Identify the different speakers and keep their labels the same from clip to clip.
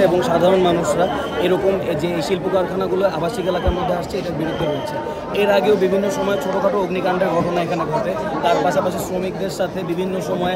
Speaker 1: এবং সাধারণ মানুষরা এরকম যে শিল্প কারখানাগুলো আবাসিক এলাকার মধ্যে আসছে এটার বিরুদ্ধে রয়েছে। এর আগেও বিভিন্ন সময় ছোটোখাটো অগ্নিকাণ্ডের ঘটনা এখানে ঘটে। তার পাশাপাশি শ্রমিকদের সাথে বিভিন্ন সময়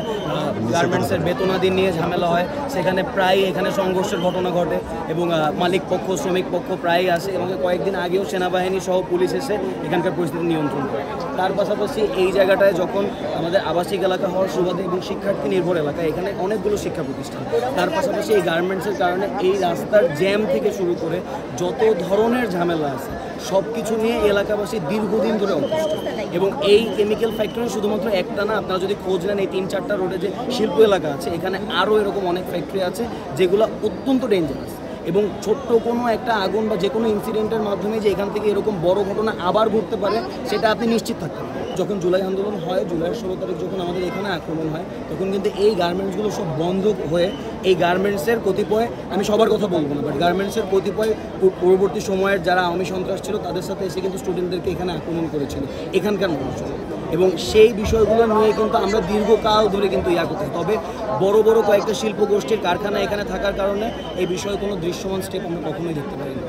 Speaker 1: গার্মেন্টসের বেতনাদি নিয়ে ঝামেলা হয়, সেখানে প্রায় এখানে সংঘর্ষের ঘটনা ঘটে এবং মালিক পক্ষ শ্রমিক পক্ষ প্রায়ই আসে এবং কয়েকদিন আগেও সেনাবাহিনী সহ পুলিশ এসে এখানকার পরিস্থিতি নিয়ন্ত্রণ করে। তার পাশাপাশি এই জায়গাটায় যখন আমাদের আবাসিক এলাকা হওয়ার সুবাদে এবং শিক্ষার্থী নির্ভর এলাকা, এখানে অনেকগুলো শিক্ষা প্রতিষ্ঠান, তার পাশাপাশি এই গার্মেন্টসের কারণে এই রাস্তার জ্যাম থেকে শুরু করে যত ধরনের ঝামেলা আছে সব কিছু নিয়ে এলাকাবাসী দীর্ঘদিন ধরে অসুস্থ। এবং এই কেমিক্যাল ফ্যাক্টরি শুধুমাত্র একটা না, আপনারা যদি খোঁজ নেন এই 3-4টা রোডে যে শিল্প এলাকা আছে এখানে আরও এরকম অনেক ফ্যাক্টরি আছে যেগুলো অত্যন্ত ডেঞ্জারাস। এবং ছোট্ট কোনো একটা আগুন বা যে কোনো ইনসিডেন্টের মাধ্যমে যে এখান থেকে এরকম বড় ঘটনা আবার ঘটতে পারে সেটা আপনি নিশ্চিত থাকতে পারেন। যখন জুলাই আন্দোলন হয়, জুলাইয়ের 16 তারিখ যখন আমাদের এখানে আক্রমণ হয়, তখন কিন্তু এই গার্মেন্টসগুলো সব বন্ধ হয়ে এই গার্মেন্টসের কতিপয়, আমি সবার কথা বলবো না, বাট গার্মেন্টসের কতিপয় পরবর্তী সময়ের যারা আওয়ামী সন্ত্রাস ছিল তাদের সাথে এসে কিন্তু স্টুডেন্টদেরকে এখানে আক্রমণ করেছিল এখানকার মানুষজন। এবং সেই বিষয়গুলো নিয়ে কিন্তু আমরা দীর্ঘকাল ধরে কিন্তু করতে। তবে বড় বড় কয়েকটা শিল্প গোষ্ঠীর কারখানা এখানে থাকার কারণে এই বিষয়ে কোনো দৃশ্যমান স্টেপ আমরা কখনোই দেখতে পারি না।